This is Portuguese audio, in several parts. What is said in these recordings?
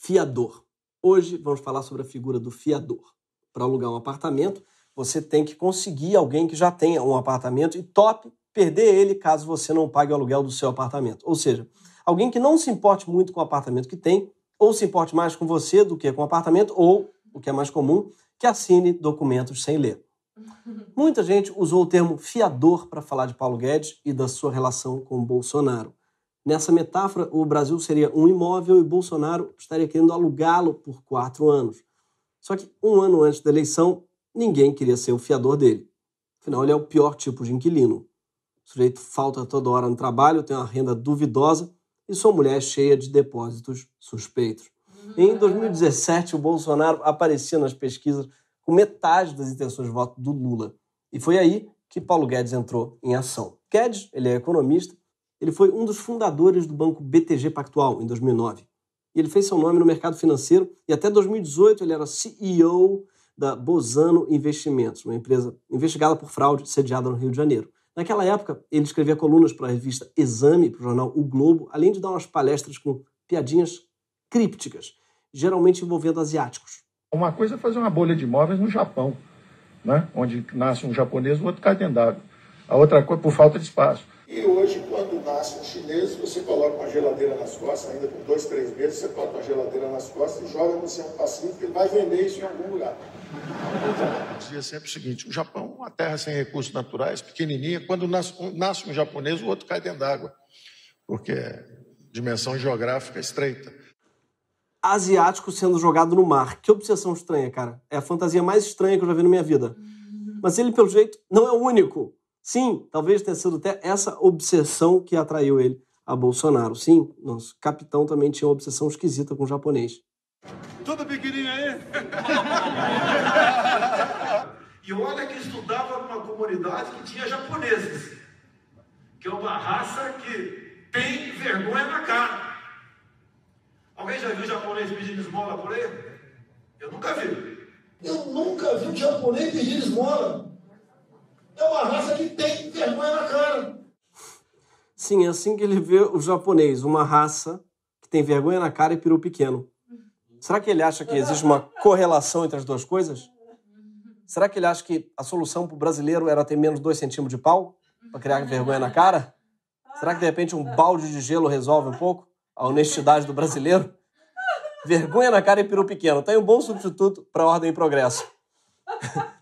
Fiador. Hoje vamos falar sobre a figura do fiador. Para alugar um apartamento, você tem que conseguir alguém que já tenha um apartamento e tope perder ele caso você não pague o aluguel do seu apartamento. Ou seja, alguém que não se importe muito com o apartamento que tem, ou se importe mais com você do que com o apartamento, ou, o que é mais comum, que assine documentos sem ler. Muita gente usou o termo fiador para falar de Paulo Guedes e da sua relação com o Bolsonaro. Nessa metáfora, o Brasil seria um imóvel e Bolsonaro estaria querendo alugá-lo por 4 anos. Só que 1 ano antes da eleição, ninguém queria ser o fiador dele. Afinal, ele é o pior tipo de inquilino. O sujeito falta toda hora no trabalho, tem uma renda duvidosa e sua mulher é cheia de depósitos suspeitos. Em 2017, o Bolsonaro aparecia nas pesquisas com metade das intenções de voto do Lula. E foi aí que Paulo Guedes entrou em ação. Guedes, ele é economista, ele foi um dos fundadores do banco BTG Pactual, em 2009. E ele fez seu nome no mercado financeiro e até 2018 ele era CEO da Bozano Investimentos, uma empresa investigada por fraude sediada no Rio de Janeiro. Naquela época, ele escrevia colunas para a revista Exame, para o jornal O Globo, além de dar umas palestras com piadinhas crípticas, geralmente envolvendo asiáticos. Uma coisa é fazer uma bolha de imóveis no Japão, né? Onde nasce um japonês, o outro cai dentro d'água. A outra coisa, por falta de espaço. E hoje, quando nasce um chinês, você coloca uma geladeira nas costas, ainda com 2, 3 meses, você coloca uma geladeira nas costas e joga no Oceano Pacífico, ele vai vender isso em algum lugar. Eu dizia sempre o seguinte, o Japão é uma terra sem recursos naturais, pequenininha, quando nasce um japonês, o outro cai dentro d'água, porque é dimensão geográfica estreita. Asiático sendo jogado no mar. Que obsessão estranha, cara. É a fantasia mais estranha que eu já vi na minha vida. Mas ele, pelo jeito, não é o único. Sim, talvez tenha sido até essa obsessão que atraiu ele a Bolsonaro. Sim, nosso capitão também tinha uma obsessão esquisita com o japonês. Tudo pequenininho aí? E olha que estudava numa comunidade que tinha japoneses, que é uma raça que tem vergonha na cara. Alguém já viu japonês pedindo esmola por aí? Eu nunca vi. Eu nunca vi um japonês pedir esmola. É uma raça que tem vergonha na cara. Sim, é assim que ele vê o japonês, uma raça que tem vergonha na cara e peru pequeno. Será que ele acha que existe uma correlação entre as duas coisas? Será que ele acha que a solução para o brasileiro era ter menos 2 centímetros de pau para criar vergonha na cara? Será que, de repente, um balde de gelo resolve um pouco a honestidade do brasileiro? Vergonha na cara e peru pequeno. Tem um bom substituto para ordem e progresso.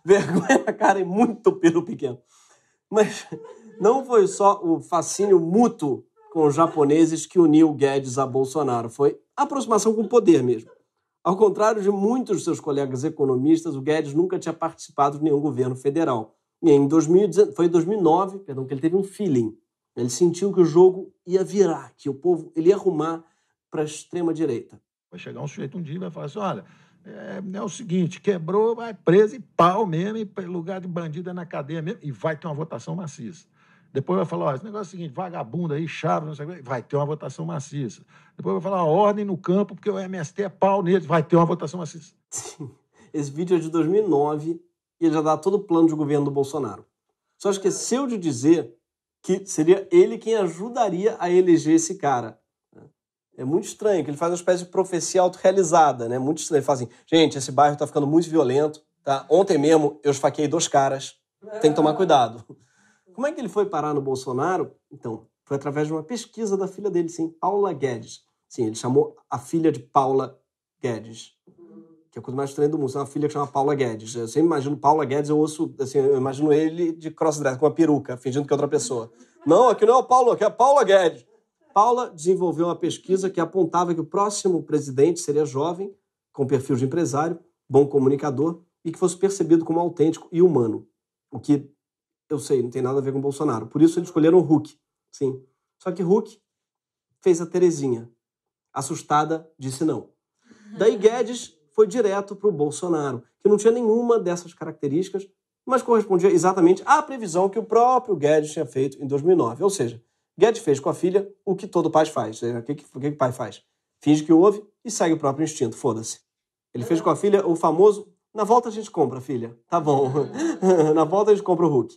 Vergonha na cara e muito peru pequeno. Mas não foi só o fascínio mútuo com os japoneses que uniu Guedes a Bolsonaro. Foi a aproximação com o poder mesmo. Ao contrário de muitos de seus colegas economistas, o Guedes nunca tinha participado de nenhum governo federal. E em 2009, que ele teve um feeling. Ele sentiu que o jogo ia virar, que o povo ele ia arrumar para a extrema-direita. Vai chegar um sujeito um dia e vai falar assim, olha, é o seguinte, quebrou, vai preso e pau mesmo, e lugar de bandido é na cadeia mesmo, e vai ter uma votação maciça. Depois vai falar, ó, esse negócio é o seguinte, vagabundo aí, chave, não sei o que, vai ter uma votação maciça. Depois vai falar, ordem no campo, porque o MST é pau neles, vai ter uma votação maciça. Sim, esse vídeo é de 2009 e ele já dá todo o plano de governo do Bolsonaro. Só esqueceu de dizer que seria ele quem ajudaria a eleger esse cara. É muito estranho, que ele faz uma espécie de profecia autorrealizada, né? Muito estranho. Ele fala assim, gente, esse bairro tá ficando muito violento, tá? Ontem mesmo eu esfaqueei 2 caras, tem que tomar cuidado. Como é que ele foi parar no Bolsonaro? Então, foi através de uma pesquisa da filha dele, sim, Paula Guedes. Sim, ele chamou a filha de Paula Guedes, que é a coisa mais estranha do mundo. É uma filha que chama Paula Guedes. Eu sempre imagino Paula Guedes, eu imagino ele de crossdress, com uma peruca, fingindo que é outra pessoa. Não, aqui não é o Paulo, aqui é a Paula Guedes. Paula desenvolveu uma pesquisa que apontava que o próximo presidente seria jovem, com perfil de empresário, bom comunicador e que fosse percebido como autêntico e humano. O que, eu sei, não tem nada a ver com o Bolsonaro. Por isso eles escolheram o Huck. Sim. Só que Huck fez a Terezinha. Assustada, disse não. Daí Guedes foi direto para o Bolsonaro, que não tinha nenhuma dessas características, mas correspondia exatamente à previsão que o próprio Guedes tinha feito em 2009. Ou seja, Guedes fez com a filha o que todo pai faz. O que o pai faz? Finge que ouve e segue o próprio instinto. Foda-se. Ele fez com a filha o famoso, na volta a gente compra, filha. Tá bom. Na volta a gente compra o Huck.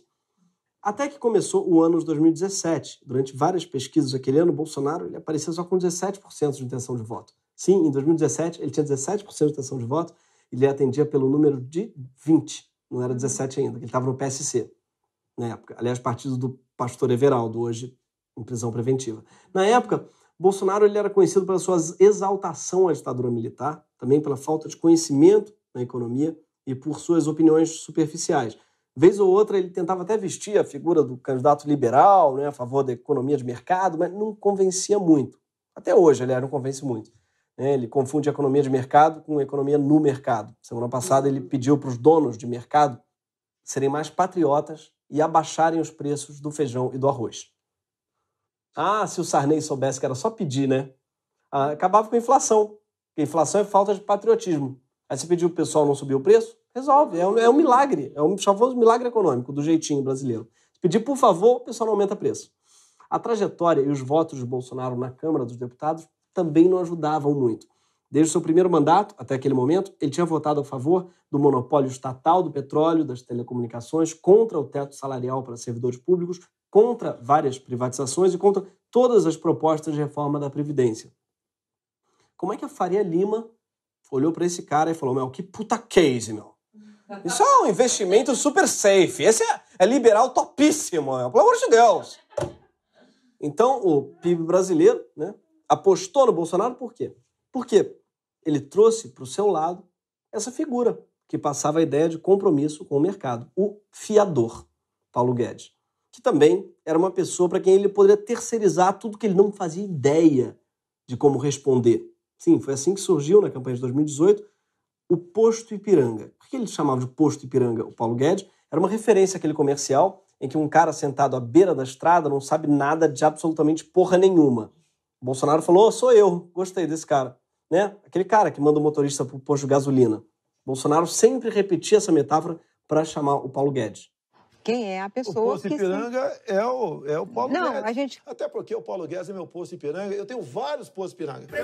Até que começou o ano de 2017. Durante várias pesquisas daquele ano, Bolsonaro ele aparecia só com 17% de intenção de voto. Sim, em 2017, ele tinha 17% de intenção de voto, ele atendia pelo número de 20, não era 17 ainda, ele estava no PSC na época. Aliás, partido do pastor Everaldo, hoje em prisão preventiva. Na época, Bolsonaro ele era conhecido pela sua exaltação à ditadura militar, também pela falta de conhecimento na economia e por suas opiniões superficiais. Vez ou outra, ele tentava até vestir a figura do candidato liberal, né, a favor da economia de mercado, mas não convencia muito. Até hoje, aliás, não convence muito. Ele confunde a economia de mercado com a economia no mercado. Semana passada, ele pediu para os donos de mercado serem mais patriotas e abaixarem os preços do feijão e do arroz. Ah, se o Sarney soubesse que era só pedir, né? Acabava com a inflação. Porque a inflação é falta de patriotismo. Aí você pediu para o pessoal não subir o preço, resolve. É um milagre. É um famoso milagre econômico, do jeitinho brasileiro. Se pedir, por favor, o pessoal não aumenta preço. A trajetória e os votos de Bolsonaro na Câmara dos Deputados também não ajudavam muito. Desde o seu primeiro mandato, até aquele momento, ele tinha votado a favor do monopólio estatal do petróleo, das telecomunicações, contra o teto salarial para servidores públicos, contra várias privatizações e contra todas as propostas de reforma da Previdência. Como é que a Faria Lima olhou para esse cara e falou, que puta case, meu. Isso é um investimento super safe. Esse é liberal topíssimo, pelo amor de Deus. Então, o PIB brasileiro, né, apostou no Bolsonaro por quê? Porque ele trouxe para o seu lado essa figura que passava a ideia de compromisso com o mercado, o fiador, Paulo Guedes, que também era uma pessoa para quem ele poderia terceirizar tudo que ele não fazia ideia de como responder. Sim, foi assim que surgiu na campanha de 2018 o Posto Ipiranga. Por que ele chamava de Posto Ipiranga, o Paulo Guedes? Era uma referência àquele comercial em que um cara sentado à beira da estrada não sabe nada de absolutamente porra nenhuma. O Bolsonaro falou, sou eu, gostei desse cara. Né? Aquele cara que manda o motorista para o posto de gasolina. Bolsonaro sempre repetia essa metáfora para chamar o Paulo Guedes. Quem é a pessoa o posto Ipiranga é o Paulo não, Guedes. A gente... Até porque o Paulo Guedes é meu posto Ipiranga. Eu tenho vários postos Ipiranga. Posto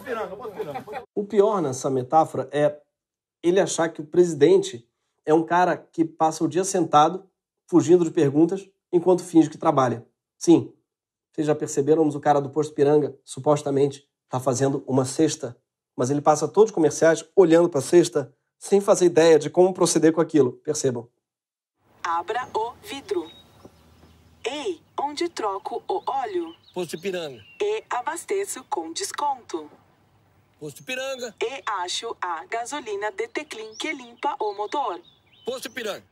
Ipiranga. O pior nessa metáfora é ele achar que o presidente é um cara que passa o dia sentado, fugindo de perguntas, enquanto finge que trabalha. Sim, vocês já perceberam, mas o cara do posto Ipiranga, supostamente, está fazendo uma cesta, mas ele passa todos os comerciais olhando para a cesta, sem fazer ideia de como proceder com aquilo. Percebam. Abra o vidro. Ei, onde troco o óleo? Posto Ipiranga. E abasteço com desconto. Posto Ipiranga. E acho a gasolina Deteclin que limpa o motor. Posto Ipiranga.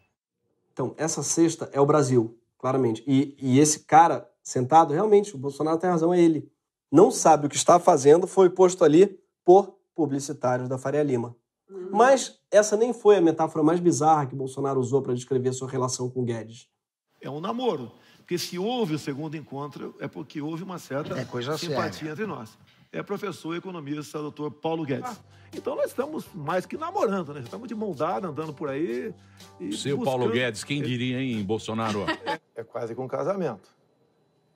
Então, essa cesta é o Brasil, claramente. E esse cara sentado, realmente, o Bolsonaro tem razão, é ele. Não sabe o que está fazendo, foi posto ali por publicitários da Faria Lima. Mas essa nem foi a metáfora mais bizarra que Bolsonaro usou para descrever sua relação com Guedes. É um namoro. Porque se houve o segundo encontro, é porque houve uma certa simpatia entre nós. É professor e economista, doutor Paulo Guedes. Então nós estamos mais que namorando, né? Estamos de mão dada, andando por aí. Seu Paulo Guedes, quem diria, hein, Bolsonaro? É quase que um casamento.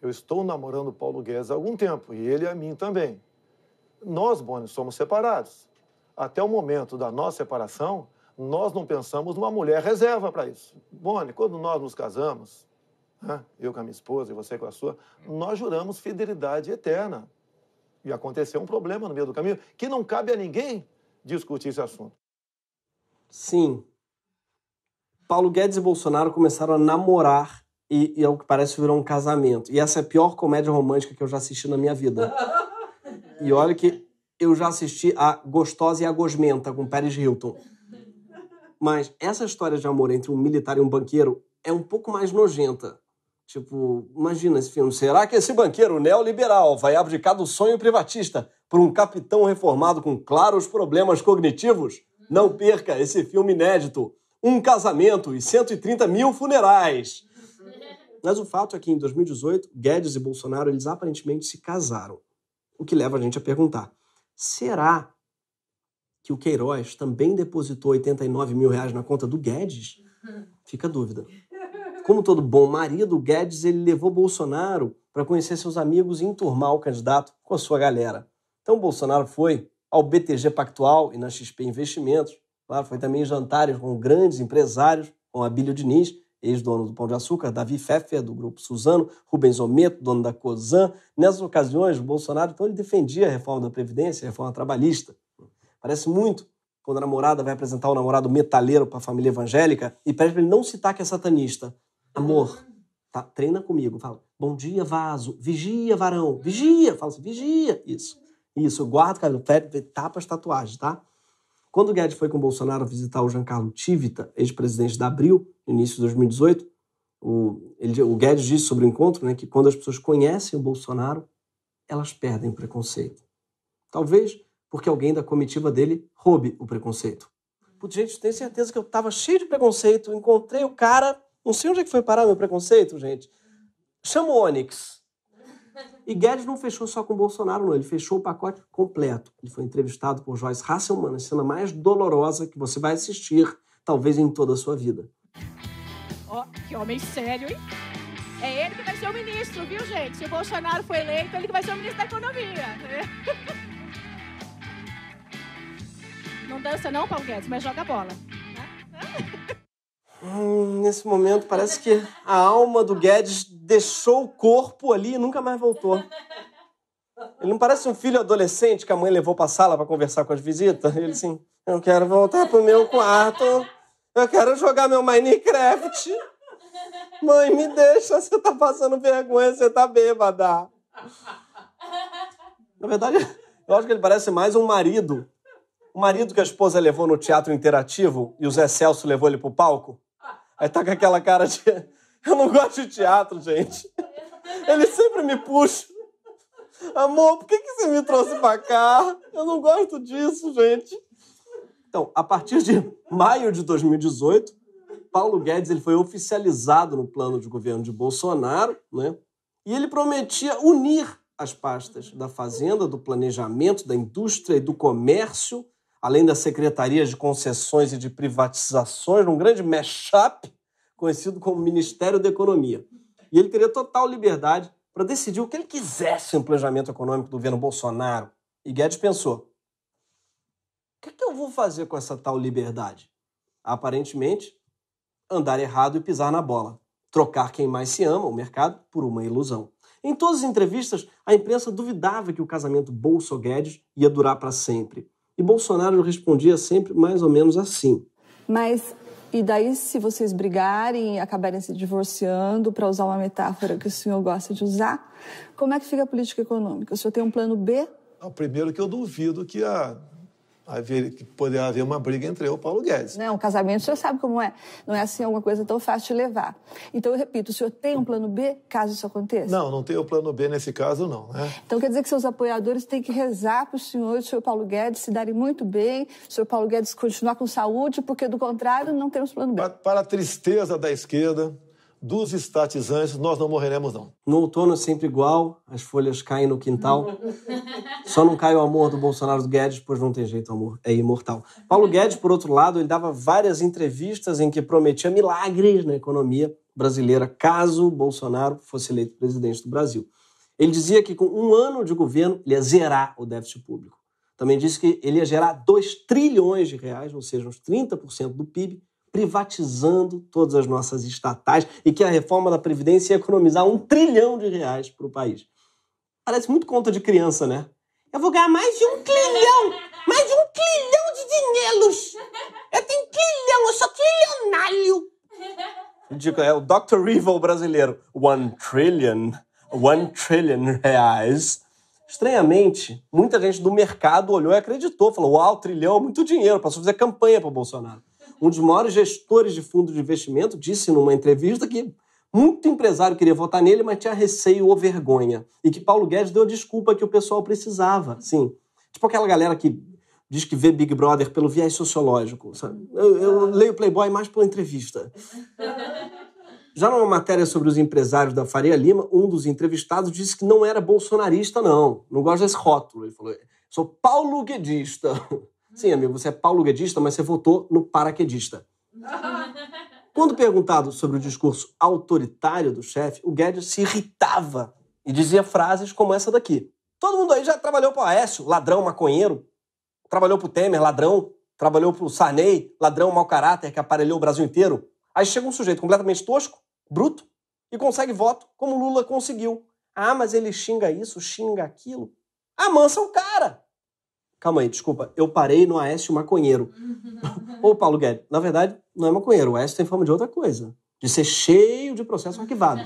Eu estou namorando o Paulo Guedes há algum tempo, e ele a mim também. Nós, Boni, somos separados. Até o momento da nossa separação, nós não pensamos numa mulher reserva para isso. Boni, quando nós nos casamos, né, eu com a minha esposa e você com a sua, nós juramos fidelidade eterna. E aconteceu um problema no meio do caminho que não cabe a ninguém discutir esse assunto. Sim. Paulo Guedes e Bolsonaro começaram a namorar e ao que parece, virou um casamento. E essa é a pior comédia romântica que eu já assisti na minha vida. E olha que eu já assisti a Gostosa e a Gosmenta, com Paris Hilton. Mas essa história de amor entre um militar e um banqueiro é um pouco mais nojenta. Tipo, imagina esse filme. Será que esse banqueiro neoliberal vai abdicar do sonho privatista por um capitão reformado com claros problemas cognitivos? Não perca esse filme inédito. Um casamento e 130 mil funerais. Mas o fato é que em 2018, Guedes e Bolsonaro, eles aparentemente se casaram. O que leva a gente a perguntar, será que o Queiroz também depositou 89 mil reais na conta do Guedes? Fica a dúvida. Como todo bom marido, o Guedes ele levou Bolsonaro para conhecer seus amigos e enturmar o candidato com a sua galera. Então Bolsonaro foi ao BTG Pactual e na XP Investimentos. Claro, foi também em jantares com grandes empresários, com Abílio Diniz, ex-dono do Pão de Açúcar, Davi Pfeffer, do Grupo Suzano, Rubens Ometo, dono da Cosan. Nessas ocasiões, o Bolsonaro, então, ele defendia a reforma da Previdência, a reforma trabalhista. Parece muito quando a namorada vai apresentar o namorado metaleiro para a família evangélica e pede para ele não citar que é satanista. Amor, tá, treina comigo. Fala, bom dia, vaso. Vigia, varão. Vigia. Fala assim, vigia. Isso, eu guardo, cara, tapa as tatuagens, tá? Quando o Guedes foi com o Bolsonaro visitar o Giancarlo Tivita, ex-presidente da Abril, no início de 2018, o Guedes disse sobre o encontro, né, que quando as pessoas conhecem o Bolsonaro, elas perdem o preconceito. Talvez porque alguém da comitiva dele roube o preconceito. Putz, gente, tenho certeza que eu tava cheio de preconceito, encontrei o cara, não sei onde é que foi parar meu preconceito, gente. Chama o Onyx. E Guedes não fechou só com o Bolsonaro, não. Ele fechou o pacote completo. Ele foi entrevistado por Joyce Hasselman, a cena mais dolorosa que você vai assistir, talvez em toda a sua vida. Ó, que homem sério, hein? É ele que vai ser o ministro, viu, gente? Se o Bolsonaro for eleito, ele que vai ser o ministro da Economia. Não dança não, Paulo Guedes, mas joga bola. Nesse momento, parece que a alma do Guedes deixou o corpo ali e nunca mais voltou. Ele não parece um filho adolescente que a mãe levou pra sala pra conversar com as visitas? Ele assim, eu quero voltar pro meu quarto, eu quero jogar meu Minecraft. Mãe, me deixa, você tá passando vergonha, você tá bêbada. Na verdade, eu acho que ele parece mais um marido. O marido que a esposa levou no teatro interativo e o Zé Celso levou ele pro palco. Aí tá com aquela cara de... Eu não gosto de teatro, gente. Ele sempre me puxa. Amor, por que você me trouxe pra cá? Eu não gosto disso, gente. Então, a partir de maio de 2018, Paulo Guedes ele foi oficializado no plano de governo de Bolsonaro, né? E ele prometia unir as pastas da Fazenda, do Planejamento, da Indústria e do Comércio, além das secretarias de concessões e de privatizações, num grande mashup conhecido como Ministério da Economia. E ele teria total liberdade para decidir o que ele quisesse no planejamento econômico do governo Bolsonaro. E Guedes pensou, o que eu vou fazer com essa tal liberdade? Aparentemente, andar errado e pisar na bola. Trocar quem mais se ama, o mercado, por uma ilusão. Em todas as entrevistas, a imprensa duvidava que o casamento Bolso-Guedes ia durar para sempre. E Bolsonaro respondia sempre mais ou menos assim. Mas, e daí se vocês brigarem e acabarem se divorciando, para usar uma metáfora que o senhor gosta de usar, como é que fica a política econômica? O senhor tem um plano B? Não, primeiro que eu duvido que poderia haver uma briga entre eu e o Paulo Guedes. Não, o casamento o senhor sabe como é. Não é assim alguma coisa tão fácil de levar. Então, eu repito, o senhor tem um plano B, caso isso aconteça? Não, não tenho plano B nesse caso, não. Né? Então, quer dizer que seus apoiadores têm que rezar para o senhor e o senhor Paulo Guedes se darem muito bem, o senhor Paulo Guedes continuar com saúde, porque, do contrário, não temos plano B. Para a tristeza da esquerda, dos estatizantes, nós não morreremos, não. No outono é sempre igual, as folhas caem no quintal. Só não cai o amor do Bolsonaro do Guedes, pois não tem jeito, amor, é imortal. Paulo Guedes, por outro lado, ele dava várias entrevistas em que prometia milagres na economia brasileira, caso Bolsonaro fosse eleito presidente do Brasil. Ele dizia que com um ano de governo, ele ia zerar o déficit público. Também disse que ele ia gerar 2 trilhões de reais, ou seja, uns 30% do PIB, privatizando todas as nossas estatais e que a reforma da Previdência ia economizar 1 trilhão de reais para o país. Parece muito conta de criança, né? Eu vou ganhar mais de 1 trilhão! Mais de 1 trilhão de dinheiros! Eu tenho 1 trilhão, eu sou trilionário! Digo, é o Dr. Evil brasileiro. 1 trillion reais. Estranhamente, muita gente do mercado olhou e acreditou. Falou, uau, trilhão é muito dinheiro. Passou a fazer campanha para o Bolsonaro. Um dos maiores gestores de fundo de investimento disse numa entrevista que muito empresário queria votar nele, mas tinha receio ou vergonha. E que Paulo Guedes deu a desculpa que o pessoal precisava. Sim. Tipo aquela galera que diz que vê Big Brother pelo viés sociológico. Sabe? Eu leio Playboy mais pela entrevista. Já numa matéria sobre os empresários da Faria Lima, um dos entrevistados disse que não era bolsonarista, não. Não gosta desse rótulo. Ele falou, sou Paulo Guedista. Sim, amigo, você é Paulo Guedista, mas você votou no paraquedista. Quando perguntado sobre o discurso autoritário do chefe, o Guedes se irritava e dizia frases como essa daqui. Todo mundo aí já trabalhou pro Aécio, ladrão, maconheiro. Trabalhou pro Temer, ladrão. Trabalhou pro Sarney, ladrão, mau caráter, que aparelhou o Brasil inteiro. Aí chega um sujeito completamente tosco, bruto, e consegue voto, como Lula conseguiu. Ah, mas ele xinga isso, xinga aquilo. Amansa o cara. Calma aí, desculpa. Eu parei no Aécio maconheiro. Ô, Paulo Guedes, na verdade, não é maconheiro. O Aécio tem fama de outra coisa. De ser cheio de processo arquivado.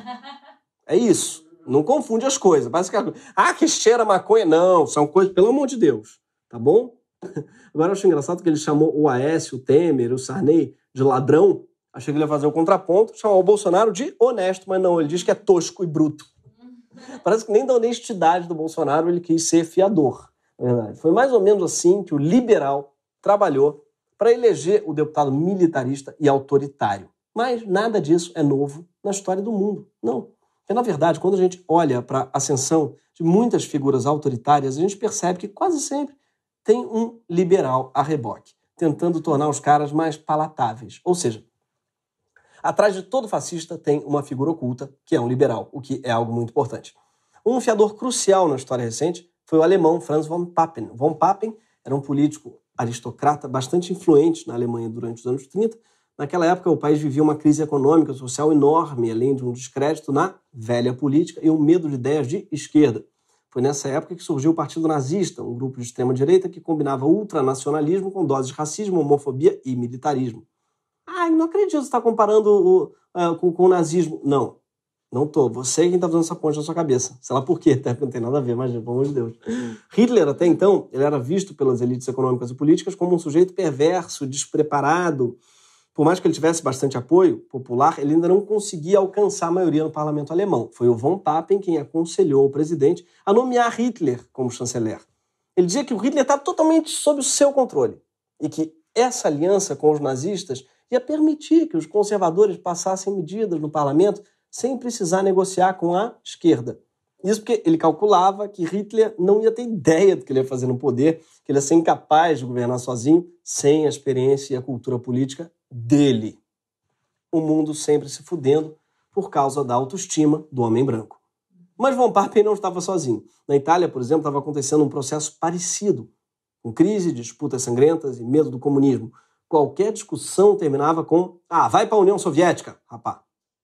É isso. Não confunde as coisas. Parece que que cheira maconha. Não, são coisas, pelo amor de Deus. Tá bom? Agora eu acho engraçado que ele chamou o Aécio, o Temer, o Sarney de ladrão. Achei que ele ia fazer o contraponto, chamar o Bolsonaro de honesto, mas não, ele diz que é tosco e bruto. Parece que nem da honestidade do Bolsonaro ele quis ser fiador. Na verdade. Foi mais ou menos assim que o liberal trabalhou para eleger o deputado militarista e autoritário. Mas nada disso é novo na história do mundo. Não. Porque, na verdade, quando a gente olha para a ascensão de muitas figuras autoritárias, a gente percebe que quase sempre tem um liberal a reboque, tentando tornar os caras mais palatáveis. Ou seja, atrás de todo fascista tem uma figura oculta, que é um liberal, o que é algo muito importante. Um fiador crucial na história recente foi o alemão Franz von Papen. Von Papen era um político aristocrata bastante influente na Alemanha durante os anos 30. Naquela época, o país vivia uma crise econômica e social enorme, além de um descrédito na velha política e um medo de ideias de esquerda. Foi nessa época que surgiu o Partido Nazista, um grupo de extrema-direita que combinava ultranacionalismo com doses de racismo, homofobia e militarismo. Não acredito que você está comparando com o nazismo. Não tô. Você é quem está fazendo essa ponte na sua cabeça. Sei lá por quê, não tem nada a ver, mas pelo amor de Deus. Hitler, até então, ele era visto pelas elites econômicas e políticas como um sujeito perverso, despreparado. Por mais que ele tivesse bastante apoio popular, ele ainda não conseguia alcançar a maioria no parlamento alemão. Foi o von Papen quem aconselhou o presidente a nomear Hitler como chanceler. Ele dizia que o Hitler estava totalmente sob o seu controle e que essa aliança com os nazistas ia permitir que os conservadores passassem medidas no parlamento sem precisar negociar com a esquerda. Isso porque ele calculava que Hitler não ia ter ideia do que ele ia fazer no poder, que ele ia ser incapaz de governar sozinho, sem a experiência e a cultura política dele. O mundo sempre se fudendo por causa da autoestima do homem branco. Mas von Papen não estava sozinho. Na Itália, por exemplo, estava acontecendo um processo parecido, com crise, disputas sangrentas e medo do comunismo. Qualquer discussão terminava com vai para a União Soviética, rapá.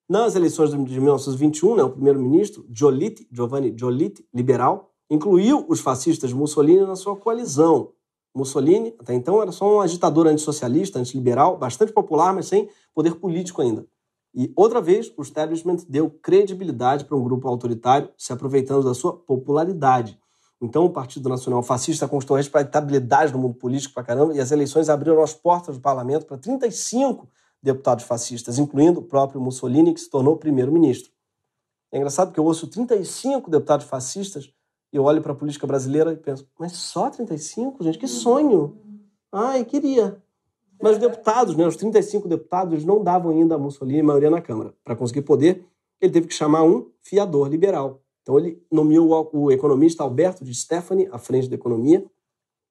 Nas eleições de 1921, o primeiro-ministro, Giovanni Giolitti, liberal, incluiu os fascistas de Mussolini na sua coalizão. Mussolini, até então, era só um agitador antissocialista, antiliberal, bastante popular, mas sem poder político ainda. E, outra vez, o establishment deu credibilidade para um grupo autoritário, se aproveitando da sua popularidade. Então, o Partido Nacional Fascista conquistou respeitabilidade no mundo político pra caramba e as eleições abriram as portas do parlamento para 35 deputados fascistas, incluindo o próprio Mussolini, que se tornou primeiro-ministro. É engraçado porque eu ouço 35 deputados fascistas e eu olho para a política brasileira e penso, mas só 35? Gente, que sonho! Queria. Mas os deputados, os 35 deputados, eles não davam ainda a Mussolini maioria na Câmara. Para conseguir poder, ele teve que chamar um fiador liberal. Então ele nomeou o economista Alberto de Stefani à frente da economia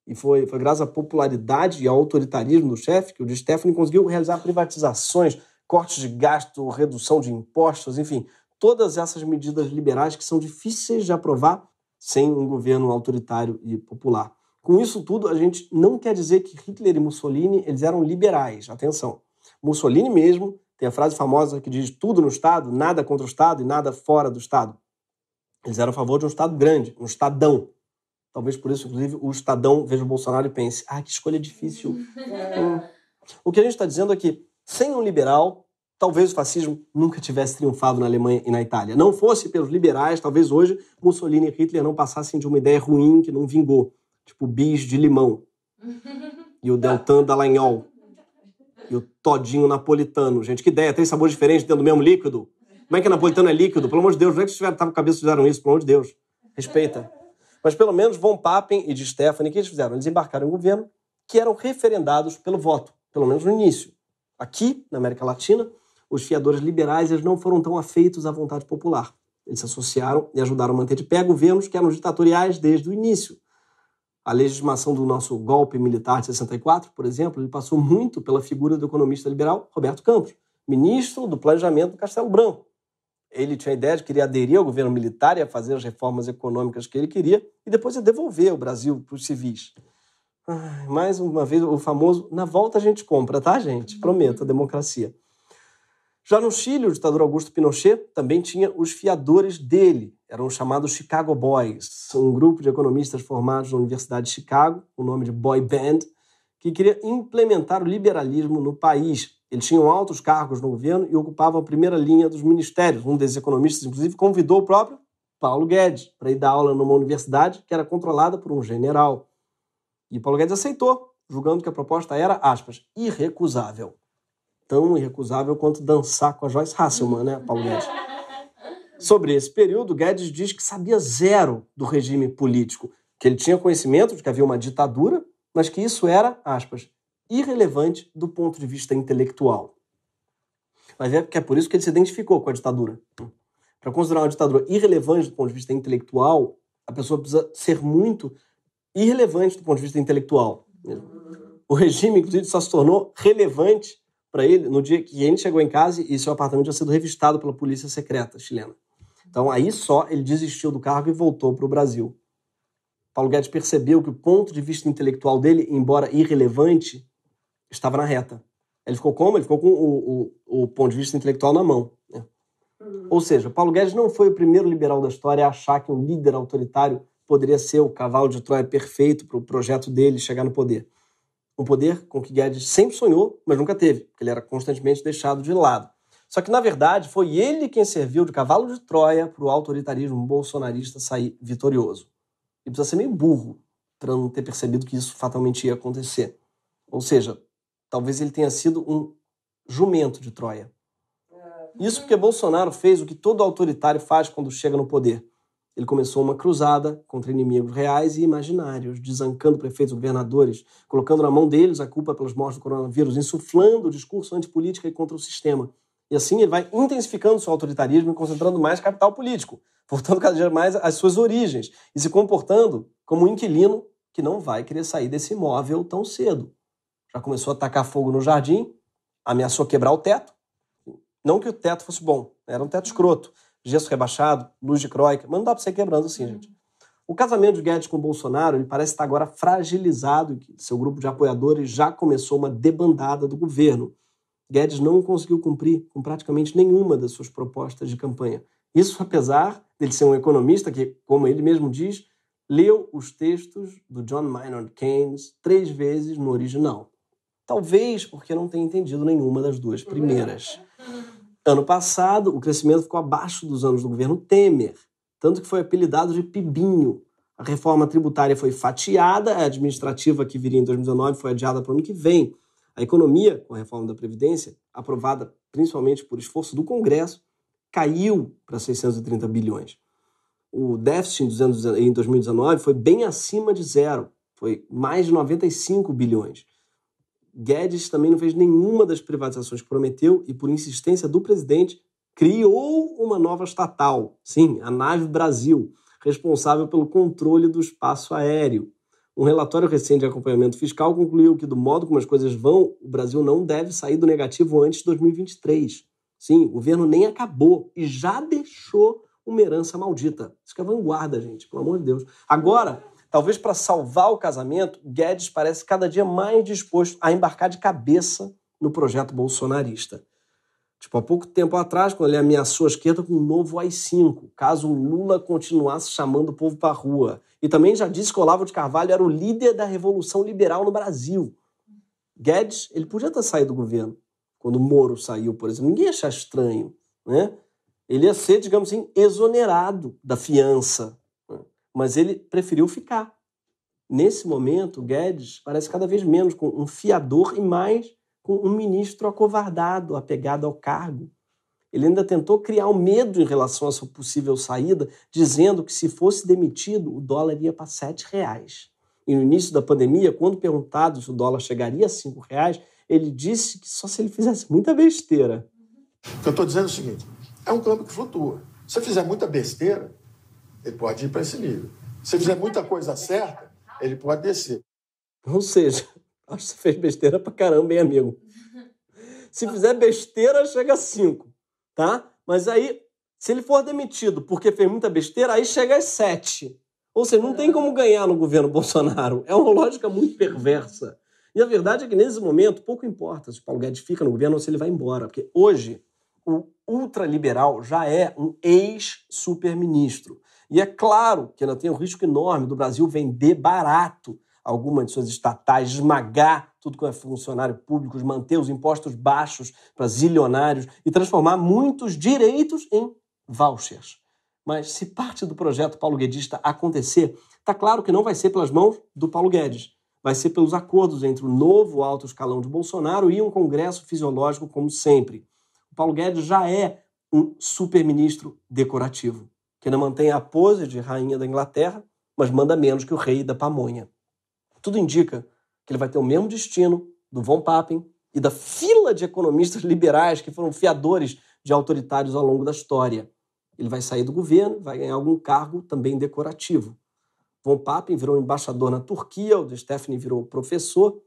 e foi graças à popularidade e ao autoritarismo do chefe que o de Stefani conseguiu realizar privatizações, cortes de gasto, redução de impostos, enfim, todas essas medidas liberais que são difíceis de aprovar sem um governo autoritário e popular. Com isso tudo, a gente não quer dizer que Hitler e Mussolini eles eram liberais. Atenção, Mussolini mesmo tem a frase famosa que diz tudo no Estado, nada contra o Estado e nada fora do Estado. Eles eram a favor de um Estado grande, um Estadão. Talvez por isso, inclusive, o Estadão veja o Bolsonaro e pense, que escolha difícil. O que a gente está dizendo é que, sem um liberal, talvez o fascismo nunca tivesse triunfado na Alemanha e na Itália. Não fosse pelos liberais, talvez hoje Mussolini e Hitler não passassem de uma ideia ruim que não vingou. Tipo o bis de limão. E o Deltan Dallagnol. E o todinho napolitano. Gente, que ideia, 3 sabores diferentes dentro do mesmo líquido. Como é que napolitano é líquido? Pelo amor de Deus, não é que vocês estavam com a cabeça e fizeram isso, pelo amor de Deus. Respeita. Mas pelo menos von Papen e de Stefani, o que eles fizeram? Eles embarcaram em um governo que eram referendados pelo voto, pelo menos no início. Aqui, na América Latina, os fiadores liberais eles não foram tão afeitos à vontade popular. Eles se associaram e ajudaram a manter de pé governos que eram ditatoriais desde o início. A legitimação do nosso golpe militar de 64, por exemplo, ele passou muito pela figura do economista liberal Roberto Campos, ministro do Planejamento do Castelo Branco. Ele tinha a ideia de que queria aderir ao governo militar e a fazer as reformas econômicas que ele queria e depois ia devolver o Brasil para os civis. Mais uma vez, o famoso, na volta a gente compra, tá, gente? Prometo, a democracia. Já no Chile, o ditador Augusto Pinochet também tinha os fiadores dele. Eram os chamados Chicago Boys, um grupo de economistas formados na Universidade de Chicago, com o nome de Boy Band, que queria implementar o liberalismo no país. Eles tinham altos cargos no governo e ocupavam a primeira linha dos ministérios. Um desses economistas, inclusive, convidou o próprio Paulo Guedes para ir dar aula numa universidade que era controlada por um general. E Paulo Guedes aceitou, julgando que a proposta era, aspas, irrecusável. Tão irrecusável quanto dançar com a Joyce Hasselman, né, Paulo Guedes? Sobre esse período, Guedes diz que sabia zero do regime político, que ele tinha conhecimento de que havia uma ditadura, mas que isso era, aspas, irrelevante do ponto de vista intelectual. Mas é que é por isso que ele se identificou com a ditadura. Para considerar uma ditadura irrelevante do ponto de vista intelectual, a pessoa precisa ser muito irrelevante do ponto de vista intelectual. O regime, inclusive, só se tornou relevante para ele no dia que ele chegou em casa e seu apartamento tinha sido revistado pela polícia secreta chilena. Então, aí só ele desistiu do cargo e voltou para o Brasil. Paulo Guedes percebeu que o ponto de vista intelectual dele, embora irrelevante, estava na reta. Ele ficou como? Ele ficou com o ponto de vista intelectual na mão. Né? Ou seja, Paulo Guedes não foi o primeiro liberal da história a achar que um líder autoritário poderia ser o cavalo de Troia perfeito para o projeto dele chegar no poder. Um poder com que Guedes sempre sonhou, mas nunca teve, porque ele era constantemente deixado de lado. Só que, na verdade, foi ele quem serviu de cavalo de Troia para o autoritarismo bolsonarista sair vitorioso. E precisa ser meio burro para não ter percebido que isso fatalmente ia acontecer. Ou seja, talvez ele tenha sido um jumento de Troia. Isso porque Bolsonaro fez o que todo autoritário faz quando chega no poder. Ele começou uma cruzada contra inimigos reais e imaginários, desancando prefeitos e governadores, colocando na mão deles a culpa pelas mortes do coronavírus, insuflando o discurso antipolítica e contra o sistema. E assim ele vai intensificando seu autoritarismo e concentrando mais capital político, voltando cada dia mais às suas origens e se comportando como um inquilino que não vai querer sair desse imóvel tão cedo. Já começou a tacar fogo no jardim, ameaçou quebrar o teto. Não que o teto fosse bom, era um teto escroto. Gesso rebaixado, luz de croica, mas não dá para ser quebrando assim, gente. O casamento de Guedes com Bolsonaro, ele parece estar agora fragilizado e que seu grupo de apoiadores já começou uma debandada do governo. Guedes não conseguiu cumprir com praticamente nenhuma das suas propostas de campanha. Isso apesar dele ser um economista que, como ele mesmo diz, leu os textos do John Maynard Keynes 3 vezes no original. Talvez porque não tenha entendido nenhuma das duas primeiras. Ano passado, o crescimento ficou abaixo dos anos do governo Temer, tanto que foi apelidado de Pibinho. A reforma tributária foi fatiada, a administrativa que viria em 2019 foi adiada para o ano que vem. A economia, com a reforma da Previdência, aprovada principalmente por esforço do Congresso, caiu para 630 bilhões. O déficit em 2019 foi bem acima de zero, foi mais de 95 bilhões. Guedes também não fez nenhuma das privatizações que prometeu e, por insistência do presidente, criou uma nova estatal, sim, a Nave Brasil, responsável pelo controle do espaço aéreo. Um relatório recente de acompanhamento fiscal concluiu que, do modo como as coisas vão, o Brasil não deve sair do negativo antes de 2023. Sim, o governo nem acabou e já deixou uma herança maldita. Isso que é vanguarda, gente, pelo amor de Deus. Agora, talvez para salvar o casamento, Guedes parece cada dia mais disposto a embarcar de cabeça no projeto bolsonarista. Tipo, há pouco tempo atrás, quando ele ameaçou a esquerda com um novo AI-5, caso o Lula continuasse chamando o povo para a rua. E também já disse que Olavo de Carvalho era o líder da Revolução Liberal no Brasil. Guedes, ele podia ter saído do governo. Quando o Moro saiu, por exemplo, ninguém ia achar estranho, né? Ele ia ser, digamos assim, exonerado da fiança. Mas ele preferiu ficar. Nesse momento, Guedes parece cada vez menos com um fiador e mais com um ministro acovardado, apegado ao cargo. Ele ainda tentou criar um medo em relação à sua possível saída, dizendo que se fosse demitido, o dólar ia para R$7. E no início da pandemia, quando perguntado se o dólar chegaria a R$5, ele disse que só se ele fizesse muita besteira. O que eu estou dizendo é o seguinte, é um câmbio que flutua. Se você fizer muita besteira, ele pode ir para esse nível. Se você fizer muita coisa certa, ele pode descer. Ou seja, acho que você fez besteira pra caramba, hein, amigo? Se fizer besteira, chega a 5, tá? Mas aí, se ele for demitido porque fez muita besteira, aí chega a 7. Ou seja, não tem como ganhar no governo Bolsonaro. É uma lógica muito perversa. E a verdade é que, nesse momento, pouco importa se o Paulo Guedes fica no governo ou se ele vai embora. Porque hoje, o ultraliberal já é um ex-superministro. E é claro que ainda tem um risco enorme do Brasil vender barato algumas de suas estatais, esmagar tudo que é funcionário público, manter os impostos baixos para zilionários e transformar muitos direitos em vouchers. Mas se parte do projeto paulo-guedista acontecer, está claro que não vai ser pelas mãos do Paulo Guedes. Vai ser pelos acordos entre o novo alto escalão de Bolsonaro e um congresso fisiológico, como sempre. O Paulo Guedes já é um superministro decorativo, que ainda mantém a pose de rainha da Inglaterra, mas manda menos que o rei da pamonha. Tudo indica que ele vai ter o mesmo destino do Von Papen e da fila de economistas liberais que foram fiadores de autoritários ao longo da história. Ele vai sair do governo, vai ganhar algum cargo também decorativo. Von Papen virou embaixador na Turquia, o de Stephanie virou professor.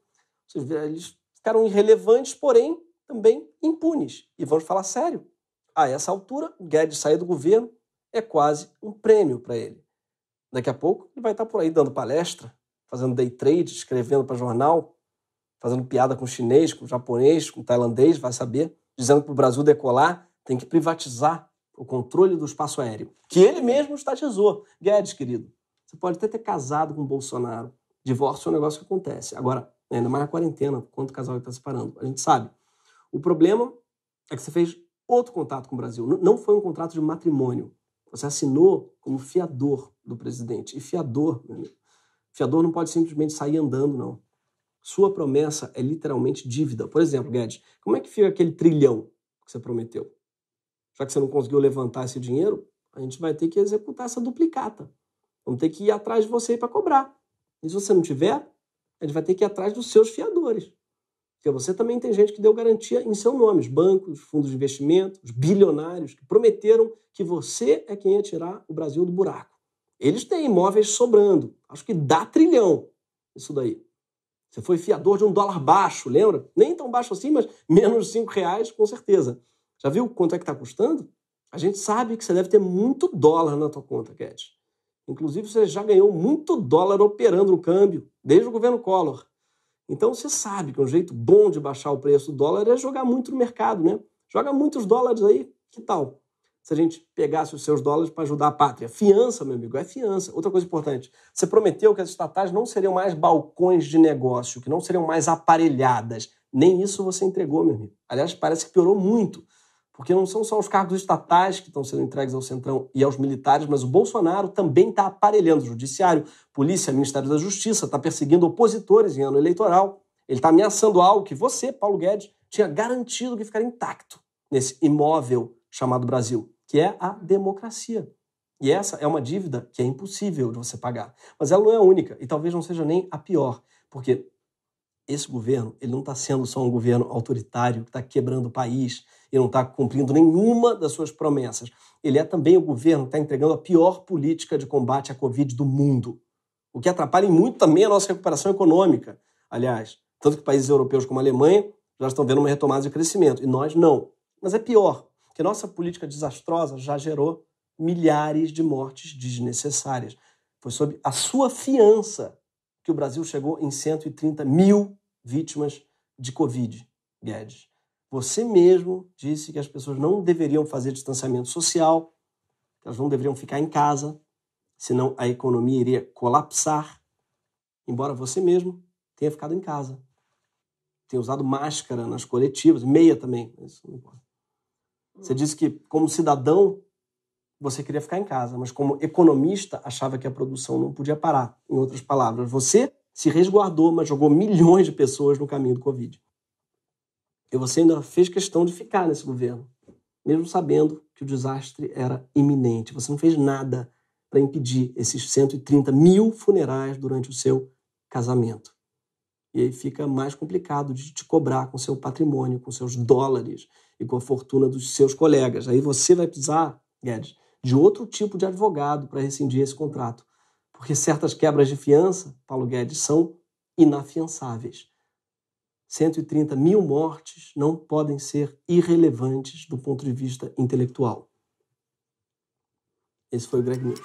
Eles ficaram irrelevantes, porém também impunes. E vamos falar sério. A essa altura, o Guedes sair do governo é quase um prêmio para ele. Daqui a pouco ele vai estar por aí dando palestra, fazendo day trade, escrevendo para jornal, fazendo piada com chinês, com japonês, com tailandês, vai saber, dizendo que para o Brasil decolar tem que privatizar o controle do espaço aéreo, que ele mesmo estatizou. Guedes, querido, você pode até ter casado com o Bolsonaro. Divórcio é um negócio que acontece. Agora, ainda mais na quarentena, quanto casal está separando, a gente sabe. O problema é que você fez outro contato com o Brasil. Não foi um contrato de matrimônio. Você assinou como fiador do presidente. E fiador, meu amigo, fiador não pode simplesmente sair andando, não. Sua promessa é literalmente dívida. Por exemplo, Guedes, como é que fica aquele trilhão que você prometeu? Já que você não conseguiu levantar esse dinheiro, a gente vai ter que executar essa duplicata. Vamos ter que ir atrás de você para cobrar. E se você não tiver, a gente vai ter que ir atrás dos seus fiadores. Porque você também tem gente que deu garantia em seu nome. Os bancos, fundos de investimento, os bilionários que prometeram que você é quem ia tirar o Brasil do buraco. Eles têm imóveis sobrando. Acho que dá trilhão isso daí. Você foi fiador de $1 baixo, lembra? Nem tão baixo assim, mas menos de R$5, com certeza. Já viu quanto é que está custando? A gente sabe que você deve ter muito dólar na tua conta, Guedes. Inclusive, você já ganhou muito dólar operando no câmbio, desde o governo Collor. Então, você sabe que um jeito bom de baixar o preço do dólar é jogar muito no mercado, né? Joga muitos dólares aí, que tal? Se a gente pegasse os seus dólares para ajudar a pátria. Fiança, meu amigo, é fiança. Outra coisa importante, você prometeu que as estatais não seriam mais balcões de negócio, que não seriam mais aparelhadas. Nem isso você entregou, meu amigo. Aliás, parece que piorou muito. Porque não são só os cargos estatais que estão sendo entregues ao Centrão e aos militares, mas o Bolsonaro também está aparelhando o Judiciário, Polícia, Ministério da Justiça, está perseguindo opositores em ano eleitoral. Ele está ameaçando algo que você, Paulo Guedes, tinha garantido que ficaria intacto nesse imóvel chamado Brasil, que é a democracia. E essa é uma dívida que é impossível de você pagar. Mas ela não é a única, e talvez não seja nem a pior, porque esse governo ele não está sendo só um governo autoritário que está quebrando o país e não está cumprindo nenhuma das suas promessas. Ele é também o governo que está entregando a pior política de combate à Covid do mundo, o que atrapalha muito também a nossa recuperação econômica. Aliás, tanto que países europeus como a Alemanha já estão vendo uma retomada de crescimento, e nós não. Mas é pior, porque nossa política desastrosa já gerou milhares de mortes desnecessárias. Foi sob a sua fiança que o Brasil chegou em 130 mil vítimas de Covid, Guedes. Você mesmo disse que as pessoas não deveriam fazer distanciamento social, que elas não deveriam ficar em casa, senão a economia iria colapsar, embora você mesmo tenha ficado em casa. Tenha usado máscara nas coletivas, meia também, isso não importa. Você disse que, como cidadão, você queria ficar em casa, mas como economista, achava que a produção não podia parar. Em outras palavras, você se resguardou, mas jogou milhões de pessoas no caminho do Covid. E você ainda fez questão de ficar nesse governo, mesmo sabendo que o desastre era iminente. Você não fez nada para impedir esses 130 mil funerais durante o seu casamento. E aí fica mais complicado de te cobrar com seu patrimônio, com seus dólares e com a fortuna dos seus colegas. Aí você vai precisar, Guedes, de outro tipo de advogado para rescindir esse contrato. Porque certas quebras de fiança, Paulo Guedes, são inafiançáveis. 130 mil mortes não podem ser irrelevantes do ponto de vista intelectual. Esse foi o Greg News.